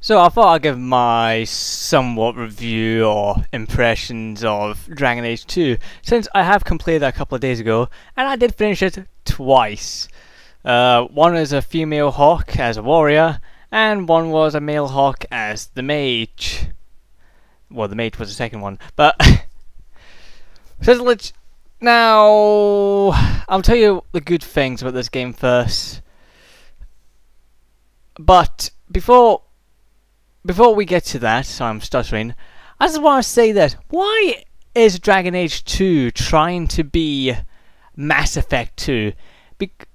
So I thought I'd give my somewhat review or impressions of Dragon Age 2, since I have completed it a couple of days ago, and I did finish it twice. One is a female Hawke as a warrior, and one was a male Hawke as the mage. Well, the mage was the second one, but now I'll tell you the good things about this game first. But before we get to that, so I'm stuttering, I just want to say that why is Dragon Age 2 trying to be Mass Effect 2?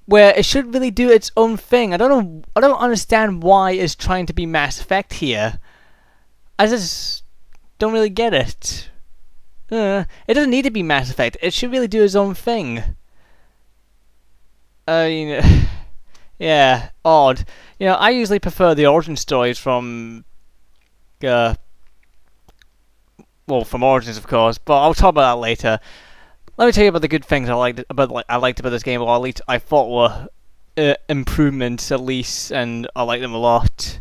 Where it should really do its own thing. I don't understand why it's trying to be Mass Effect here. I just don't really get it. It doesn't need to be Mass Effect. It should really do its own thing. I mean, yeah, odd. You know, I usually prefer the origin stories from from Origins, of course, but I'll talk about that later. Let me tell you about the good things I liked about this game, or at least I thought were improvements, at least, and I liked them a lot.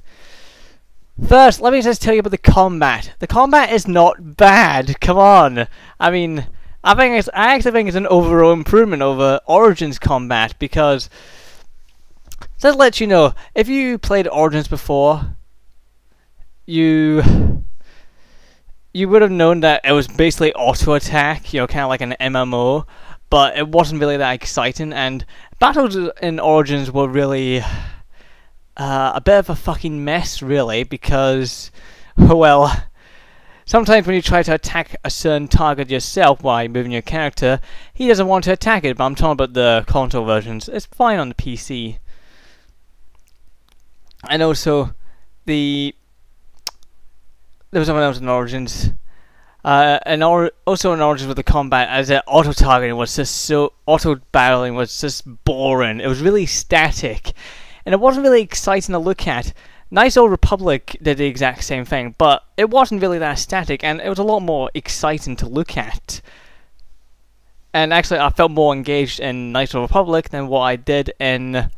First, let me just tell you about the combat. The combat is not bad. Come on. I mean, I actually think it's an overall improvement over Origins combat, because just to let you know, if you played Origins before, you would have known that it was basically auto attack, you know, kind of like an MMO, but it wasn't really that exciting, and battles in Origins were really a bit of a fucking mess, really, because, well, sometimes when you try to attack a certain target yourself while moving your character, he doesn't want to attack it, but I'm talking about the console versions. It's fine on the PC. And also, there was someone else in Origins. Also in Origins with the combat, as auto targeting was just so, auto battling was just boring. It was really static, and it wasn't really exciting to look at. Knights of the Republic did the exact same thing, but it wasn't really that static, and it was a lot more exciting to look at. And actually, I felt more engaged in Knights of the Republic than what I did in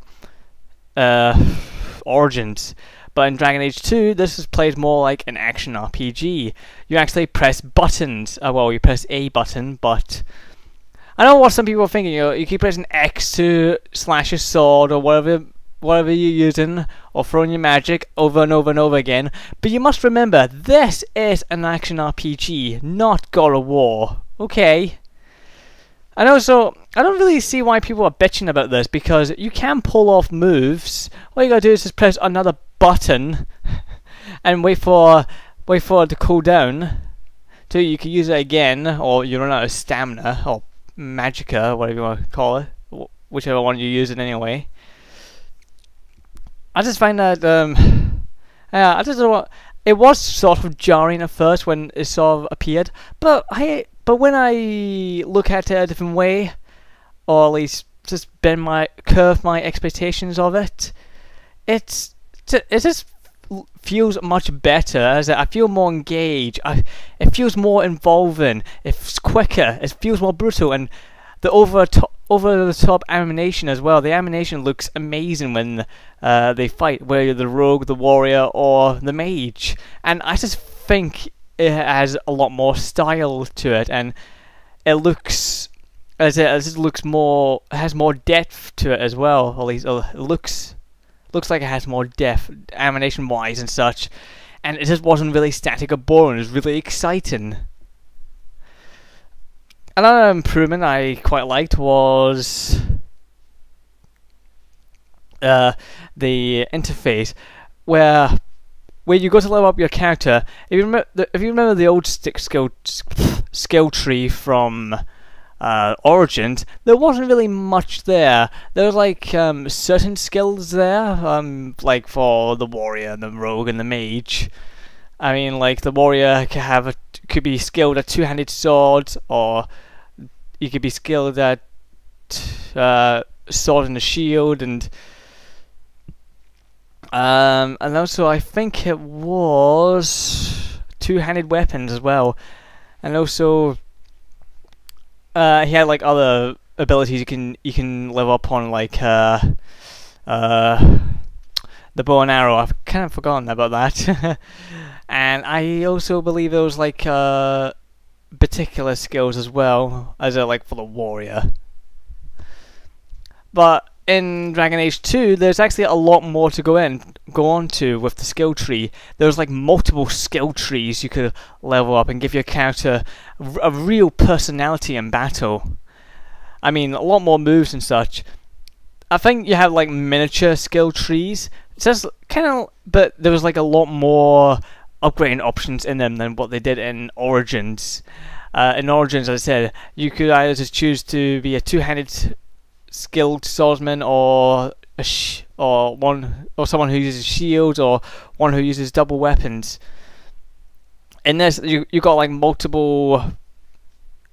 Origins. But in Dragon Age 2, this plays more like an action RPG. You actually press buttons. Well, you press A button, but I know what some people are thinking. You keep pressing X to slash your sword or whatever you're using, or throwing your magic over and over and over again. But you must remember, this is an action RPG, not God of War. Okay. And also, I don't really see why people are bitching about this, because you can pull off moves. All you gotta do is just press another button and wait for it to cool down till you can use it again, or you run out of stamina or magicka, whatever you want to call it, whichever one you're using anyway. I just find that I just don't know, it was sort of jarring at first when it sort of appeared, but when I look at it a different way, or at least just curve my expectations of it, it just feels much better. As I feel more engaged. It feels more involving. It's quicker. It feels more brutal, and the over the top animation as well. The animation looks amazing when they fight, whether you're the rogue, the warrior, or the mage. And I just think it has a lot more style to it, and it looks has more depth to it as well. At least it looks like it has more depth, animation wise and such, and it just wasn't really static or boring. It was really exciting. Another improvement I quite liked was the interface, where you go to level up your character. If you remember the old skill tree from Origins, there wasn't really much there. There was like certain skills there, like for the warrior, the rogue, and the mage. I mean, like the warrior could be skilled at two-handed swords, or you could be skilled at sword and a shield, and also I think it was two-handed weapons as well, and also he had like other abilities you can level up on, like the bow and arrow. I've kind of forgotten about that. And I also believe there was like particular skills as well, as like for the warrior. But in Dragon Age 2, there's actually a lot more to go on to with the skill tree. There's like multiple skill trees you could level up and give your character a real personality in battle. I mean, a lot more moves and such. I think you have like miniature skill trees. It's just kind of, but there was like a lot more upgrading options in them than what they did in Origins. In Origins, as I said, you could either just choose to be a two-handed skilled swordsman, or someone who uses shields, or one who uses double weapons. In this, you got like multiple,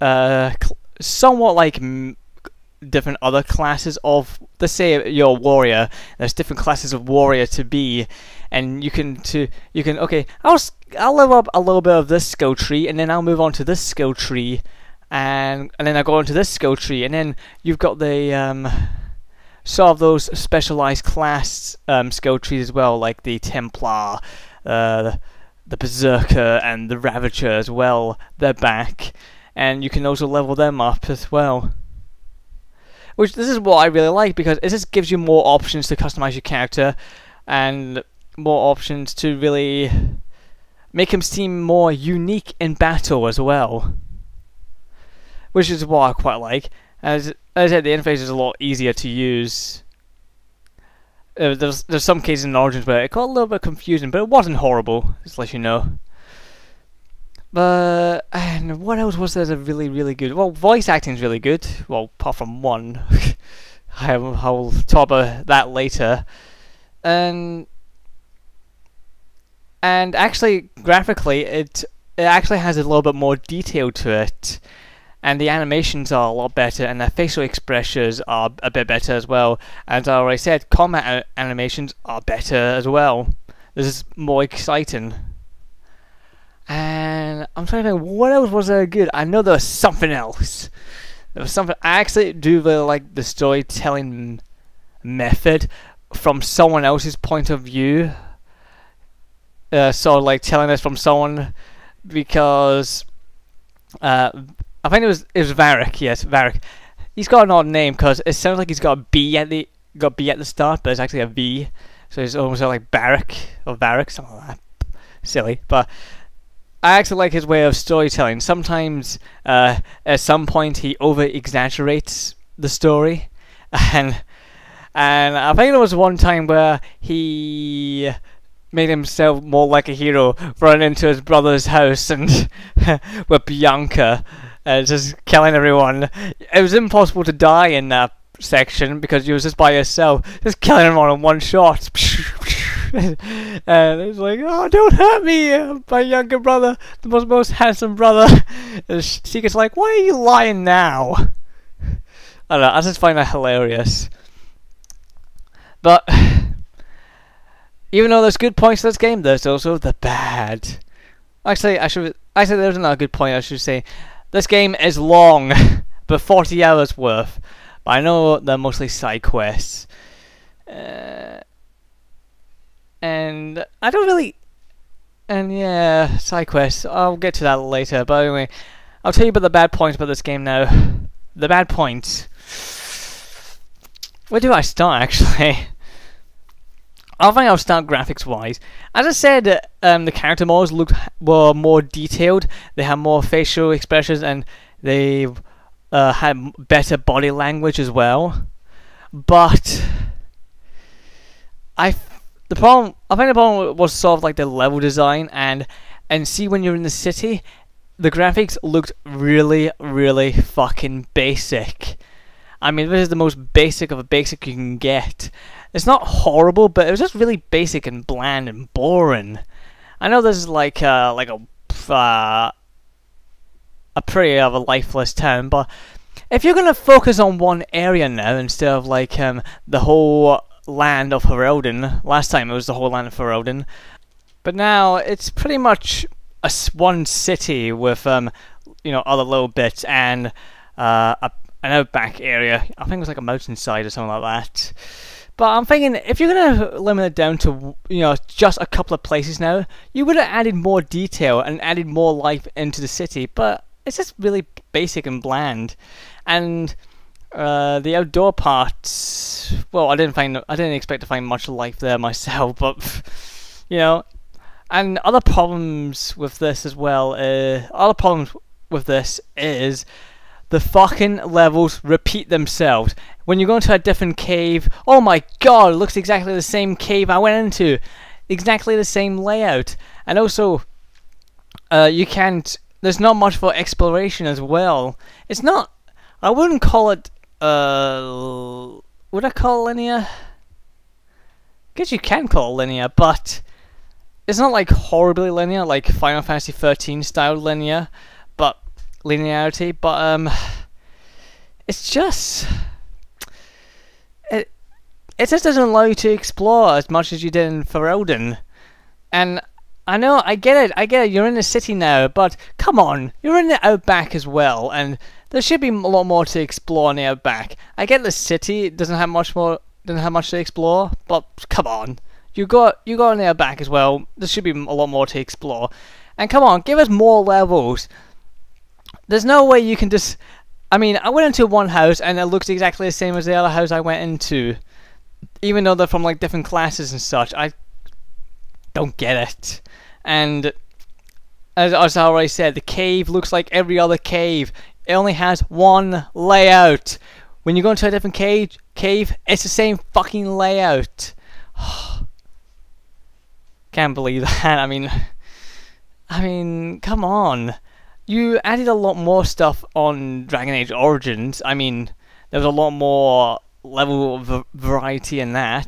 somewhat like different other classes of. Let's say you're a warrior. There's different classes of warrior to be, and you can okay. I'll level up a little bit of this skill tree, and then I'll move on to this skill tree. And then I go into this skill tree, and then you've got the sort of those specialized class skill trees as well, like the Templar, the Berserker, and the Ravager as well. They're back, and you can also level them up as well. Which this is what I really like, because it just gives you more options to customize your character, and more options to really make him seem more unique in battle as well. Which is what I quite like. As I said, the interface is a lot easier to use. There's some cases in Origins where it got a little bit confusing, but it wasn't horrible, just to let you know. But, and what else was there really, really good? Well, voice acting is really good. Well, apart from one. I'll talk about that later. And actually, graphically, it actually has a little bit more detail to it. And the animations are a lot better, and the facial expressions are a bit better as well. As I already said, combat animations are better as well. This is more exciting. And I'm trying to think, what else was there good? I know there was something else. There was something. I actually do really like the storytelling method from someone else's point of view. Sort of like telling us from someone, because I think it was Varric. Yes, Varric. He's got an odd name because it sounds like he's got a B at the start, but it's actually a V. So it's almost like Barrack or Varric, something like that. Silly, but I actually like his way of storytelling. Sometimes, at some point, he over-exaggerates the story, and I think there was one time where he made himself more like a hero, running into his brother's house and with Bianca. Just killing everyone. It was impossible to die in that section because you was just by yourself, just killing everyone in one shot. And it's like, oh, don't hurt me, my younger brother, the most handsome brother. And Sheikah's like, why are you lying now? I don't know, I just find that hilarious. But even though there's good points to this game, there's also the bad. Actually, there's another good point I should say. This game is long, but 40 hours worth. But I know they're mostly side quests. And I don't really... And yeah, side quests. I'll get to that later. But anyway, I'll tell you about the bad points about this game now. The bad points. Where do I start, actually? I think I'll start graphics-wise. As I said, the character models were more detailed. They had more facial expressions, and they had better body language as well. But I think the problem was sort of like the level design, and see, when you're in the city, the graphics looked really, really fucking basic. I mean, this is the most basic of a basic you can get. It's not horrible, but it was just really basic and bland and boring. I know this is like a pretty of a lifeless town, but if you're gonna focus on one area now instead of like the whole land of Ferelden, last time it was the whole land of Ferelden, but now it's pretty much one city with other little bits and an outback area. I think it was like a mountainside or something like that. But I'm thinking, if you're gonna limit it down to, you know, just a couple of places now, you would have added more detail and added more life into the city. But it's just really basic and bland. And the outdoor parts, well, I didn't expect to find much life there myself. But you know, and other problems with this as well. Other problems with this is the fucking levels repeat themselves. When you go into a different cave, oh my god, it looks exactly the same cave I went into. Exactly the same layout. And also, you can't, there's not much for exploration as well. It's not, I wouldn't call it, would I call it linear? I guess you can call it linear, but it's not like horribly linear, like Final Fantasy 13 style linear, but linearity, but it's just it just doesn't allow you to explore as much as you did in Ferelden. And I know, I get it, you're in the city now, but come on, you're in the outback as well, and there should be a lot more to explore in the outback. I get the city doesn't have much to explore, but come on, you got in the outback as well. There should be a lot more to explore, and come on, give us more levels. There's no way you can just, I mean, I went into one house and it looks exactly the same as the other house I went into, even though they're from like different classes and such. I don't get it. And as I already said, the cave looks like every other cave. It only has one layout. When you go into a different cave, it's the same fucking layout. Can't believe that. I mean, come on. You added a lot more stuff on Dragon Age Origins. I mean, there was a lot more level of variety in that.